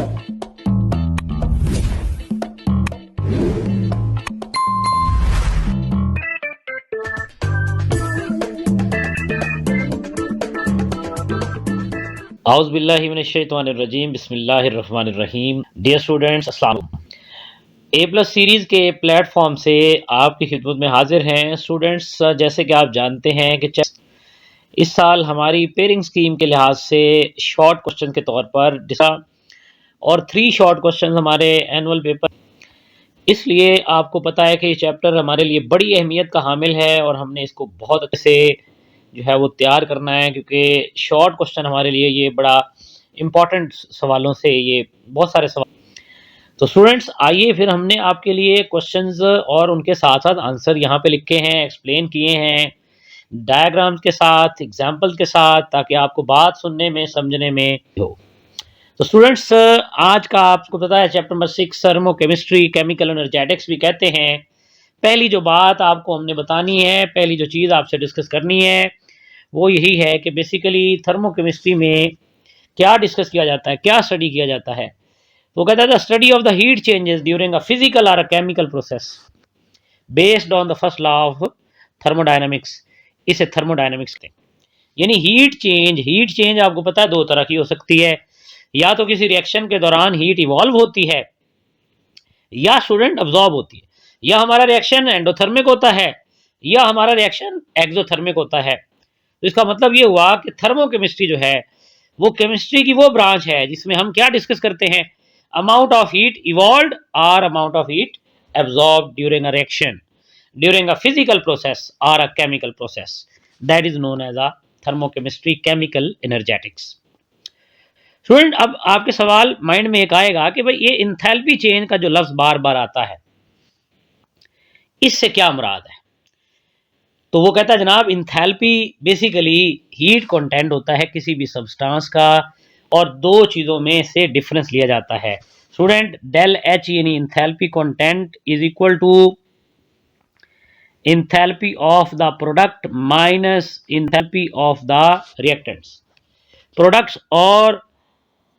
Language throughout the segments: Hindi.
औज़ुबिल्लाहिमिनश्शैतानिर्रजीम बिस्मिल्लाहिर्रहमानिर्रहीम। डियर स्टूडेंट्स, अस्सलाम वालेकुम। ए प्लस सीरीज़ के प्लेटफॉर्म से आपकी खिदमत में हाजिर हैं। स्टूडेंट्स, जैसे कि आप जानते हैं कि इस साल हमारी पेयरिंग स्कीम के लिहाज से शॉर्ट क्वेश्चन के तौर पर और 3 शॉर्ट क्वेश्चन हमारे एनुअल पेपर, इसलिए आपको पता है कि ये चैप्टर हमारे लिए बड़ी अहमियत का हामिल है और हमने इसको बहुत अच्छे से जो है वो तैयार करना है, क्योंकि शॉर्ट क्वेश्चन हमारे लिए ये बड़ा इम्पॉर्टेंट सवालों से ये बहुत सारे सवाल। तो स्टूडेंट्स, आइए फिर हमने आपके लिए क्वेश्चंस और उनके साथ साथ आंसर यहाँ पे लिखे हैं, एक्सप्लेन किए हैं डायग्राम्स के साथ, एग्जाम्पल के साथ, ताकि आपको बात सुनने में समझने में हो। तो स्टूडेंट्स, आज का आपको पता है chapter number 6 thermochemistry, chemical energetics भी कहते हैं। पहली जो बात आपको हमने बतानी है, पहली जो चीज़ आपसे डिस्कस करनी है वो यही है कि बेसिकली थर्मोकेमिस्ट्री में क्या डिस्कस किया जाता है, क्या स्टडी किया जाता है। वो कहता है the study of the heat changes during a physical और a chemical process based on the first law of thermodynamics. इसे थर्मोडायनामिक्स कहते हैं। यानी हीट चेंज आपको पता है 2 तरह की हो सकती है। या तो किसी रिएक्शन के दौरान हीट इवॉल्व होती है, या स्टूडेंट अब्जॉर्ब होती है। या हमारा रिएक्शन एंडोथर्मिक होता है, या हमारा रिएक्शन एक्सोथर्मिक होता है। तो इसका मतलब ये हुआ कि थर्मोकेमिस्ट्री जो है वो केमिस्ट्री की वो ब्रांच है जिसमें हम क्या डिस्कस करते हैं, अमाउंट ऑफ हीट इवॉल्व्ड और amount of heat absorb during a reaction, during a physical process और a chemical process, that is known as a thermochemistry, chemical energetics. Student, अब आपके सवाल माइंड में एक आएगा कि भाई ये इंथैल्पी चेंज का जो लफ्ज बार बार आता है, इससे क्या मुराद है। तो वो कहता है जनाब, इंथैल्पी बेसिकली हीट कंटेंट होता है किसी भी सब्सटेंस का, और 2 चीज़ों में से डिफरेंस लिया जाता है। स्टूडेंट, डेल एच यानी enthalpy content is equal to enthalpy of the product minus enthalpy of the reactants. Products और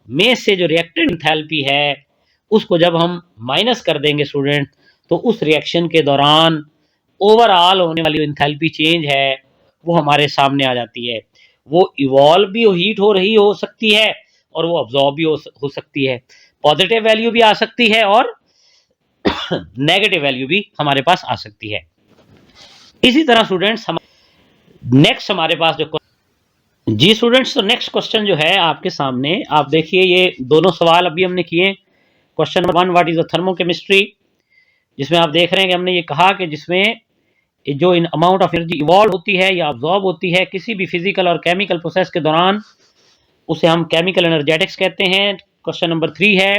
में से जो रिएक्टेंट इंथैल्पी है उसको जब हम माइनस कर देंगे स्टूडेंट, तो उस रिएक्शन के दौरान ओवरऑल होने वाली इंथैल्पी चेंज है वो हमारे सामने आ जाती है। वो इवॉल्व भी हीट हो रही हो सकती है और वो अब्जॉर्ब भी हो सकती है। पॉजिटिव वैल्यू भी आ सकती है और नेगेटिव वैल्यू भी हमारे पास आ सकती है। इसी तरह स्टूडेंट्स, नेक्स्ट हमारे पास जो जी स्टूडेंट्स, तो नेक्स्ट क्वेश्चन जो है आपके सामने, आप देखिए ये दोनों सवाल अभी हमने किए। Question number 1, what is the thermochemistry, जिसमें आप देख रहे हैं कि हमने ये कहा कि जिसमें जो in amount of energy evolve होती है या अब्जॉर्ब होती है किसी भी फिजिकल और केमिकल प्रोसेस के दौरान, उसे हम केमिकल एनर्जेटिक्स कहते हैं। क्वेश्चन नंबर 3 है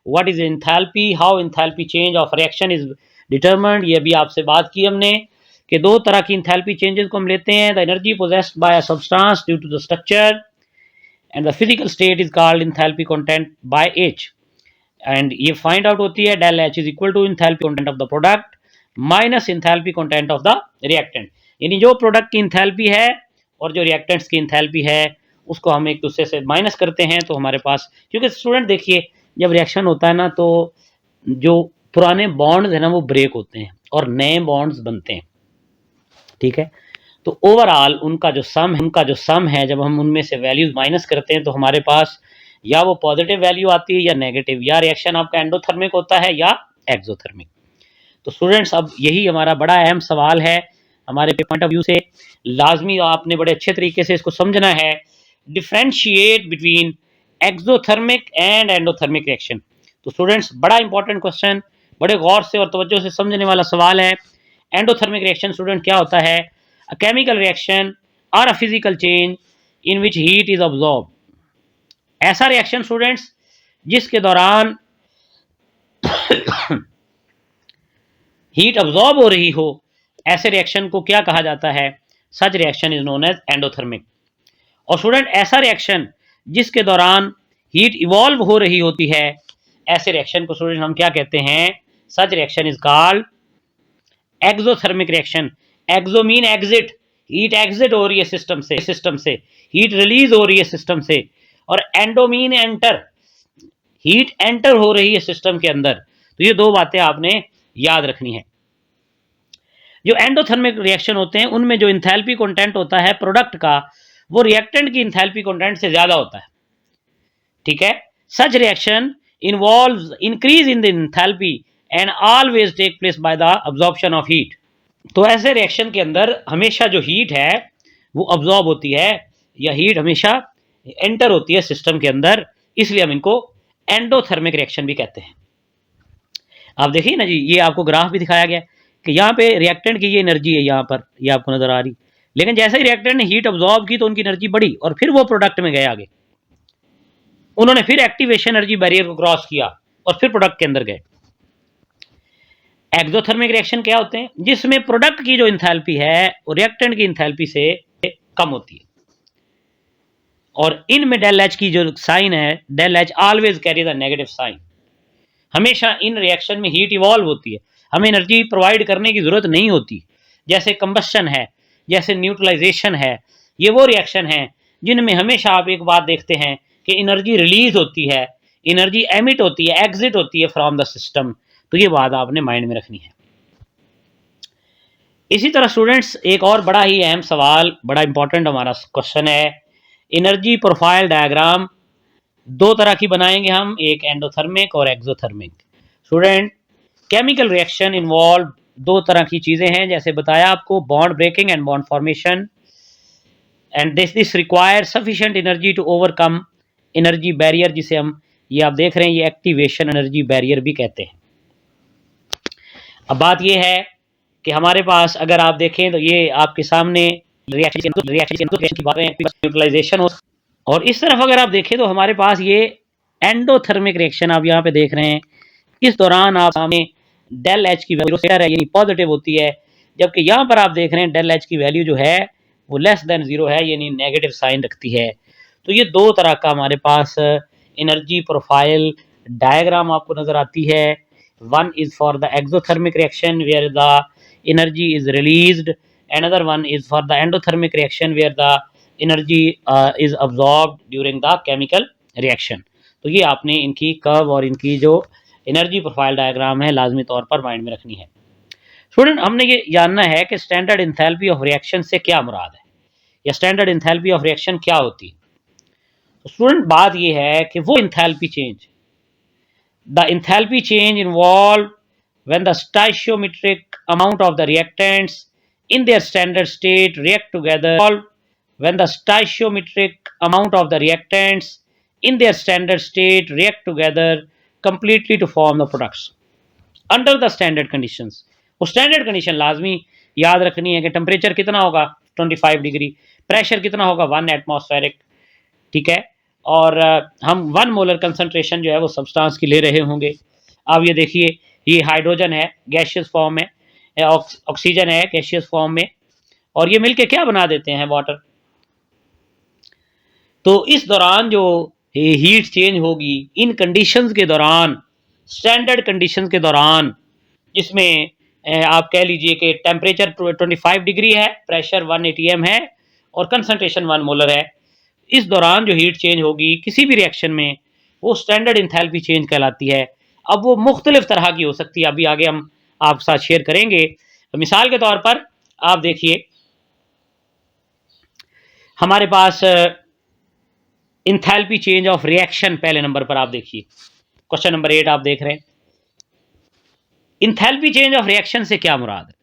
what is enthalpy, how enthalpy change of reaction is determined. ये भी आपसे बात की हमने कि 2 तरह की एंथैल्पी चेंजेस को हम लेते हैं, the energy possessed by a substance due to the structure and the physical state is called enthalpy content by H. And ये फाइंड आउट होती है del H is equal to enthalpy content of the product minus enthalpy content of the reactant. यानी जो प्रोडक्ट की एंथैल्पी है और जो रिएक्टेंट्स की एंथैल्पी है उसको हम एक दूसरे से माइनस करते हैं, तो हमारे पास, क्योंकि स्टूडेंट देखिए जब रिएक्शन होता है ना, तो जो पुराने बॉन्ड्स है ना वो ब्रेक होते हैं और नए बॉन्ड्स बनते हैं, ठीक है। तो ओवरऑल उनका जो सम है, जब हम उनमें से वैल्यूज माइनस करते हैं तो हमारे पास या वो पॉजिटिव वैल्यू आती है या नेगेटिव, या रिएक्शन आपका एंडोथर्मिक होता है या एक्सोथर्मिक। तो स्टूडेंट्स, अब यही हमारा बड़ा अहम सवाल है हमारे पॉइंट ऑफ व्यू से। लाजमी आपने बड़े अच्छे तरीके से इसको समझना है, differentiate between exothermic and endothermic reaction. तो स्टूडेंट्स, बड़ा इंपॉर्टेंट क्वेश्चन, बड़े गौर से और तवज्जो से समझने वाला सवाल है। एंडोथर्मिक रिएक्शन स्टूडेंट क्या होता है, अ केमिकल रिएक्शन और a physical change in which heat is absorb. ऐसा रिएक्शन स्टूडेंट्स जिसके दौरान हीट अब्जॉर्ब हो रही हो, ऐसे रिएक्शन को क्या कहा जाता है, such reaction is known as endothermic. और स्टूडेंट, ऐसा रिएक्शन जिसके दौरान हीट इवॉल्व हो रही होती है, ऐसे रिएक्शन को स्टूडेंट हम क्या कहते हैं, such reaction is called exothermic reaction. Exo mean exit, heat exit हो रही है सिस्टम से हीट रिलीज हो रही है सिस्टम से, और endo mean enter, heat enter हो रही है सिस्टम के अंदर। तो ये दो बातें आपने याद रखनी है। जो एंडोथर्मिक रिएक्शन होते हैं उनमें जो इंथैल्पी कंटेंट होता है प्रोडक्ट का, वो रिएक्टेंट की इंथैल्पी कंटेंट से ज्यादा होता है। ठीक है, such reaction involves increase in the enthalpy and always take place by the absorption of heat. तो ऐसे रिएक्शन के अंदर हमेशा जो हीट है वो अब्जॉर्ब होती है, या हीट हमेशा एंटर होती है सिस्टम के अंदर, इसलिए हम इनको एंडोथर्मिक रिएक्शन भी कहते हैं। आप देखिए ना जी, ये आपको ग्राफ भी दिखाया गया कि यहाँ पे रिएक्टेंट की ये एनर्जी है, यहाँ पर ये आपको नजर आ रही, लेकिन जैसे ही रिएक्टेंट ने हीट अब्जॉर्ब की तो उनकी एनर्जी बढ़ी और फिर वो प्रोडक्ट में गए आगे, उन्होंने फिर एक्टिवेशन एनर्जी बैरियर को क्रॉस किया और फिर प्रोडक्ट के अंदर गए। एक्सोथर्मिक रिएक्शन क्या होते हैं? जिसमें प्रोडक्ट की जो इंथैल्पी है वो रिएक्टेंट की इंथैल्पी से कम होती है, और इनमें डेल एच की जो साइन है, del H always carry the negative sign. हमेशा इन रिएक्शन में हीट इवॉल्व होती है, हमें एनर्जी प्रोवाइड करने की जरूरत नहीं होती। जैसे कंबस्शन है, जैसे न्यूट्रलाइजेशन है, ये वो रिएक्शन है जिनमें हमेशा आप एक बात देखते हैं कि एनर्जी रिलीज होती है, एनर्जी एमिट होती है, एग्जिट होती है फ्रॉम द सिस्टम। तो ये बात आपने माइंड में रखनी है। इसी तरह स्टूडेंट्स, एक और बड़ा ही अहम सवाल, बड़ा इंपॉर्टेंट हमारा क्वेश्चन है, एनर्जी प्रोफाइल डायग्राम दो तरह की बनाएंगे हम, एक एंडोथर्मिक और exothermic. Student, chemical reaction involve दो तरह की चीजें हैं, जैसे बताया आपको, bond breaking and bond formation, and this require sufficient energy to overcome energy barrier, जिसे हम ये आप देख रहे हैं, ये एक्टिवेशन एनर्जी बैरियर भी कहते हैं। अब बात ये है कि हमारे पास अगर आप देखें तो ये आपके सामने रिएक्शन की बातें, न्यूट्रलाइजेशन हो, और इस तरफ अगर आप देखें तो हमारे पास ये एंडोथर्मिक रिएक्शन आप यहाँ पे देख रहे हैं। इस दौरान आप सामने डेल एच की वैल्यू है यानी पॉजिटिव होती है, जबकि यहाँ पर आप देख रहे हैं डेल एच की वैल्यू जो है वो लेस देन जीरो है, यानी नेगेटिव साइन रखती है। तो ये दो तरह का हमारे पास एनर्जी प्रोफाइल डायग्राम आपको नजर आती है। One is for the exothermic reaction where the energy is released, another one is for the endothermic reaction where the energy is absorbed during the chemical reaction। तो ये आपने इनकी कर्व और इनकी जो एनर्जी प्रोफाइल डायग्राम है लाजमी तौर पर माइंड में रखनी है। स्टूडेंट, हमने ये जानना है कि स्टैंडर्ड इंथैल्पी ऑफ रिएक्शन से क्या मुराद है, या स्टैंडर्ड इंथैल्पी ऑफ रिएक्शन क्या होती है। तो स्टूडेंट, बात ये है कि वो enthalpy change, the enthalpy change involve when the stoichiometric amount of the reactants in their standard state react together, when the stoichiometric amount of the reactants in their standard state react together completely to form the products under the standard conditions। वो स्टैंडर्ड कंडीशन लाजमी याद रखनी है कि टेम्परेचर कितना होगा 25 डिग्री, प्रेशर कितना होगा 1 एटमॉस्फेरिक, ठीक है, और हम 1 मोलर कंसंट्रेशन जो है वो सब्सटेंस की ले रहे होंगे। अब ये देखिए, ये हाइड्रोजन है गैसियस फॉर्म में, ऑक्सीजन है गैसियस फॉर्म में, और ये मिलके क्या बना देते हैं, वाटर। तो इस दौरान जो हीट चेंज होगी इन कंडीशंस के दौरान, स्टैंडर्ड कंडीशंस के दौरान, जिसमें आप कह लीजिए कि टेम्परेचर 25 डिग्री है, प्रेशर 1 atm है और कंसंट्रेशन 1 मोलर है, इस दौरान जो हीट चेंज होगी किसी भी रिएक्शन में वो स्टैंडर्ड इंथैल्पी चेंज कहलाती है। अब वो मुख्तलिफ तरह की हो सकती है, अभी आगे हम आपके साथ शेयर करेंगे। मिसाल के तौर पर आप देखिए, हमारे पास इंथैल्पी चेंज ऑफ रिएक्शन, पहले नंबर पर आप देखिए, क्वेश्चन नंबर 8 आप देख रहे हैं। इंथैल्पी चेंज ऑफ रिएक्शन से क्या मुराद है?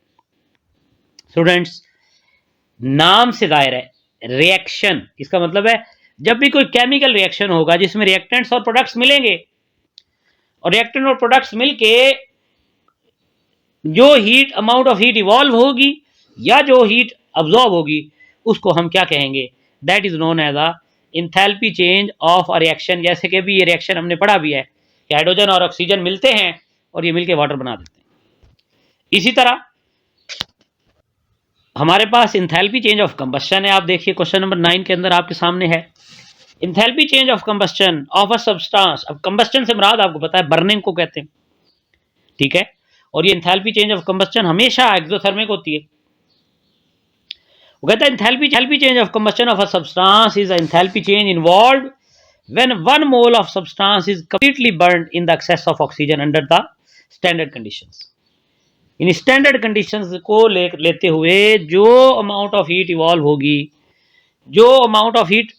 स्टूडेंट्स, नाम से जाहिर है, रिएक्शन इसका मतलब है जब भी कोई केमिकल रिएक्शन होगा जिसमें रिएक्टेंट्स और प्रोडक्ट्स मिलेंगे, और रिएक्टेंट और प्रोडक्ट्स मिलके जो heat amount of heat evolve होगी या जो हीट अब्जॉर्ब होगी उसको हम क्या कहेंगे, that is known as a enthalpy change of a reaction. जैसे कि भी ये रिएक्शन हमने पढ़ा भी है कि हाइड्रोजन और ऑक्सीजन मिलते हैं और ये मिलके वाटर बना देते हैं। इसी तरह हमारे पास इंथैल्पी चेंज ऑफ कंबस्शन है। आप देखिए क्वेश्चन नंबर 9 के अंदर आपके सामने है, enthalpy change of combustion of a substance. अब कंबस्शन से मुराद आपको पता है बर्निंग को कहते हैं, ठीक है, और ये इंथैल्पी चेंज ऑफ कंबस्शन हमेशा एक्सोथर्मिक होती है। वो कहता है enthalpy change of combustion of a substance is a enthalpy change involved when 1 mole of substance is completely burned in the excess of oxygen under the standard conditions. In standard conditions को लेते हुए जो अमाउंट ऑफ हीट इवॉल्व होगी, जो अमाउंट ऑफ हीट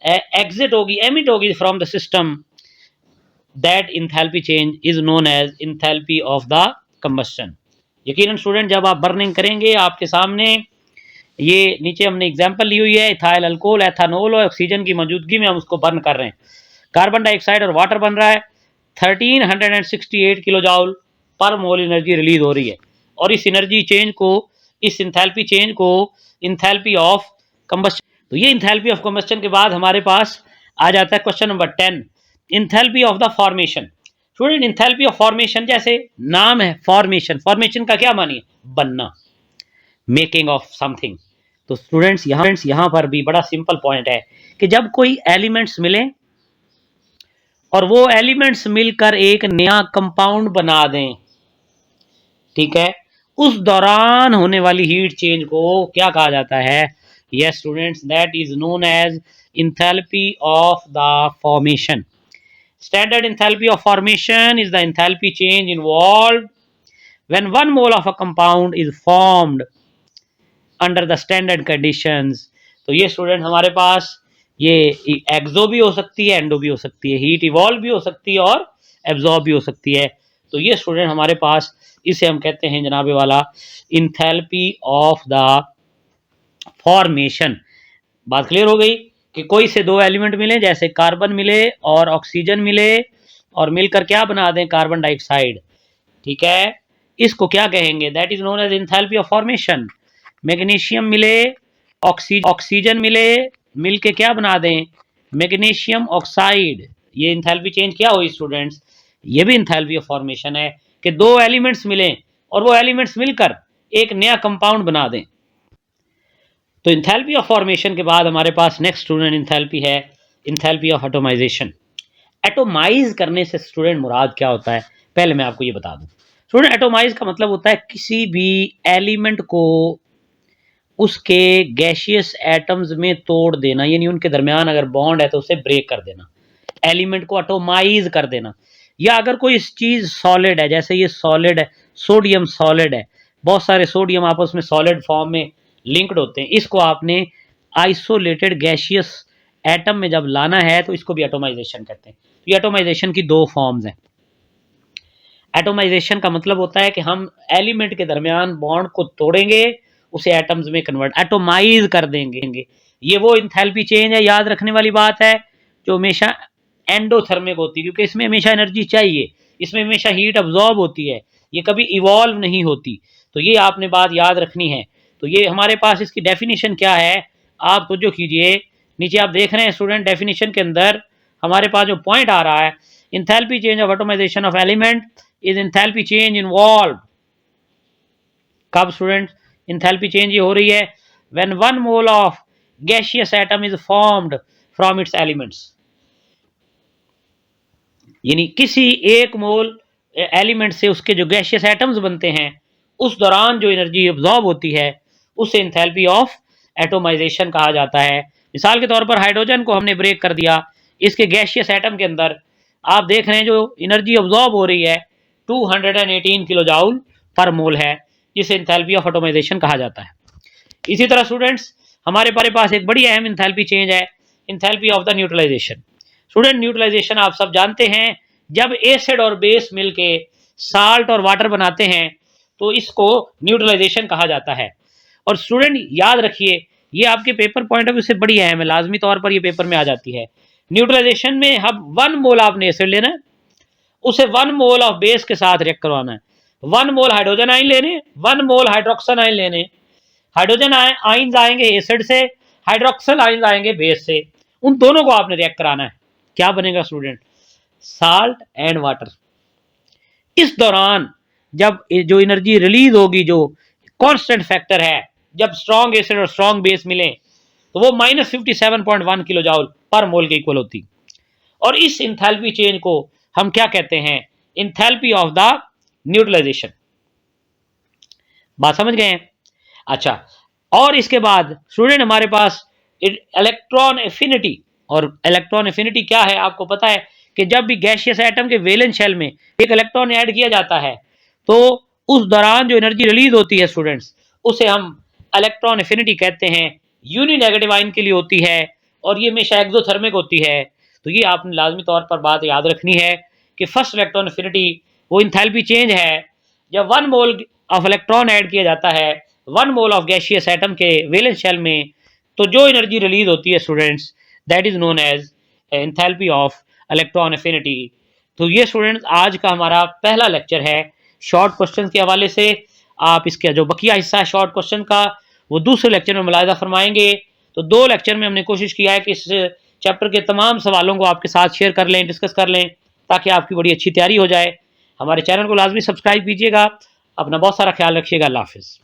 एग्जिट होगी, एमिट होगी from the system, that enthalpy change is known as enthalpy of the combustion. यकीनन स्टूडेंट, जब आप बर्निंग करेंगे, आपके सामने ये नीचे हमने एग्जांपल ली हुई है, इथाइल अल्कोहल, एथानॉल और ऑक्सीजन की मौजूदगी में हम उसको बर्न कर रहे हैं। कार्बन डाइऑक्साइड और वाटर बन रहा है, 1368 किलो जॉल पर मोल एनर्जी रिलीज हो रही है। और इस एनर्जी चेंज को, इस इंथैल्पी चेंज को इंथैल्पी ऑफ कंबस्शन, तो ये इंथैल्पी ऑफ कंबस्शन के बाद हमारे पास आ जाता है question number 10, enthalpy of the formation. Student, enthalpy of formation, जैसे नाम है फॉर्मेशन, फॉर्मेशन का क्या मानिए? बनना, मेकिंग ऑफ समथिंग। तो स्टूडेंट्स यहां पर भी बड़ा सिंपल पॉइंट है कि जब कोई एलिमेंट्स मिले और वो एलिमेंट्स मिलकर एक नया कंपाउंड बना दें, ठीक है, उस दौरान होने वाली हीट चेंज को क्या कहा जाता है? Yes students, that is known as enthalpy of the formation. Standard enthalpy of formation is the enthalpy change involved when 1 mole of a compound is formed under the standard conditions। तो ये स्टूडेंट हमारे पास ये एक्सो भी हो सकती है, एंडो भी हो सकती है, हीट इवॉल्व भी हो सकती है और एब्जॉर्ब भी हो सकती है। तो ये स्टूडेंट हमारे पास, इसे हम कहते हैं जनाबे वाला इंथैल्पी ऑफ द फॉर्मेशन। बात क्लियर हो गई कि कोई से दो एलिमेंट मिले, जैसे कार्बन मिले और ऑक्सीजन मिले, और मिलकर क्या बना दें? कार्बन डाइऑक्साइड, ठीक है, इसको क्या कहेंगे? That is known as enthalpy of formation. Magnesium मिले, ऑक्सीजन मिले, मिलके क्या बना दें? Magnesium oxide. ये इंथैल्पी चेंज क्या हुई स्टूडेंट्स? ये भी इंथैल्पी ऑफ फॉर्मेशन है कि दो एलिमेंट्स मिले और वो एलिमेंट्स मिलकर एक नया कंपाउंड बना दें। तो इंथैल्पी ऑफ फॉर्मेशन के बाद हमारे पास नेक्स्ट स्टूडेंट इंथैल्पी है, इंथैल्पी ऑफ एटोमाइजेशन। एटोमाइज करने से स्टूडेंट मुराद क्या होता है, पहले मैं आपको ये बता दूं। स्टूडेंट, एटोमाइज का मतलब होता है किसी भी एलिमेंट को उसके गैशियस एटम्स में तोड़ देना, यानी उनके दरमियान अगर बॉन्ड है तो उसे ब्रेक कर देना, एलिमेंट को एटोमाइज कर देना। या अगर कोई चीज सॉलिड है, जैसे ये सॉलिड है, सोडियम सॉलिड है, बहुत सारे सोडियम आपस में सॉलिड फॉर्म में लिंक्ड होते हैं, इसको आपने आइसोलेटेड गैशियस एटम में जब लाना है तो इसको भी एटोमाइजेशन कहते हैं। तो ये एटोमाइजेशन की दो फॉर्म्स हैं। एटोमाइजेशन का मतलब होता है कि हम एलिमेंट के दरमियान बॉन्ड को तोड़ेंगे, उसे एटम्स में कन्वर्ट, एटोमाइज कर देंगे। ये वो इंथैल्पी चेंज है, याद रखने वाली बात है, जो हमेशा एंडोथर्मिक होती है, क्योंकि इसमें हमेशा एनर्जी चाहिए, इसमें हमेशा हीट अब्जॉर्ब होती है, ये कभी इवॉल्व नहीं होती। तो ये आपने बात याद रखनी है। तो ये हमारे पास इसकी डेफिनेशन क्या है, आप तो जो कीजिए, नीचे आप देख रहे हैं स्टूडेंट, डेफिनेशन के अंदर हमारे पास जो पॉइंट आ रहा है, enthalpy change of atomization of element is enthalpy change involve. कब स्टूडेंट इंथैल्पी चेंज ये हो रही है? When 1 mole of gaseous atom is formed from its elements. यानी किसी एक मोल एलिमेंट से उसके जो गैसियस एटम्स बनते हैं, उस दौरान जो एनर्जी एब्जॉर्ब होती है, उसे इंथैल्पी ऑफ एटोमाइजेशन कहा जाता है। मिसाल के तौर पर हाइड्रोजन को हमने ब्रेक कर दिया, इसके गैसियस एटम के अंदर आप देख रहे हैं जो एनर्जी एब्जॉर्ब हो रही है 218 किलो जूल पर मोल है, जिसे इंथैल्पी ऑफ एटोमाइजेशन कहा जाता है। इसी तरह स्टूडेंट्स हमारे पास एक बड़ी अहम इंथैल्पी चेंज है, enthalpy of the neutralization. Student, neutralization आप सब जानते हैं, जब एसिड और बेस मिलके साल्ट और वाटर बनाते हैं तो इसको न्यूट्रलाइजेशन कहा जाता है। और स्टूडेंट याद रखिए, ये आपके पेपर पॉइंट ऑफ व्यू से बड़ी अहम है, लाजमी तौर पर ये पेपर में आ जाती है। न्यूट्रलाइजेशन में हम 1 मोल आपने एसिड लेना है, उसे 1 मोल ऑफ बेस के साथ रिएक्ट करवाना है, 1 मोल हाइड्रोजन आयन लेने, 1 मोल हाइड्रोक्सल आयन लेने। हाइड्रोजन आयन्स आएंगे एसिड से, हाइड्रोक्सल आयन्स आएंगे बेस से, उन दोनों को आपने रिएक्ट कराना है। क्या बनेगा स्टूडेंट? Salt and water. इस दौरान जब जो एनर्जी रिलीज होगी, जो कांस्टेंट फैक्टर है, जब स्ट्रॉन्ग एसिड और स्ट्रॉन्ग बेस मिले, तो वो -57.1 किलो जूल पर मोल के इक्वल होती। और इस इंथैल्पी चेंज को हम क्या कहते हैं? Enthalpy of the neutralization. बात समझ गए हैं? अच्छा, और इसके बाद स्टूडेंट हमारे पास इलेक्ट्रॉन एफिनिटी और इलेक्ट्रॉन एफिनिटी क्या है, आपको पता है कि जब भी गैसियस एटम के वैलेंस शेल में एक इलेक्ट्रॉन ऐड किया जाता है तो उस दौरान जो एनर्जी रिलीज होती है स्टूडेंट्स, उसे हम इलेक्ट्रॉन एफिनिटी कहते हैं। यूनिनेगेटिव आयन के लिए होती है और ये हमेशा एक्सोथर्मिक होती है। तो ये आपने लाजमी तौर पर बात याद रखनी है कि फर्स्ट इलेक्ट्रॉन एफिनिटी वो इंथैल्पी चेंज है। जब 1 मोल ऑफ इलेक्ट्रॉन ऐड किया जाता है 1 मोल ऑफ गैसियस एटम के वैलेंस शेल में, तो जो एनर्जी रिलीज होती है students, that is known as enthalpy of electron affinity. तो ये स्टूडेंट्स आज का हमारा पहला लेक्चर है शॉर्ट क्वेश्चन के हवाले से। आप इसका जो बकिया हिस्सा है शॉर्ट क्वेश्चन का वो दूसरे लेक्चर में मुलाहिजा फरमाएंगे। तो 2 लेक्चर में हमने कोशिश किया है कि इस चैप्टर के तमाम सवालों को आपके साथ शेयर कर लें, डिस्कस कर लें, ताकि आपकी बड़ी अच्छी तैयारी हो जाए। हमारे चैनल को लाजमी सब्सक्राइब कीजिएगा। अपना बहुत सारा ख्याल रखिएगा। अल्लाह हाफिज़।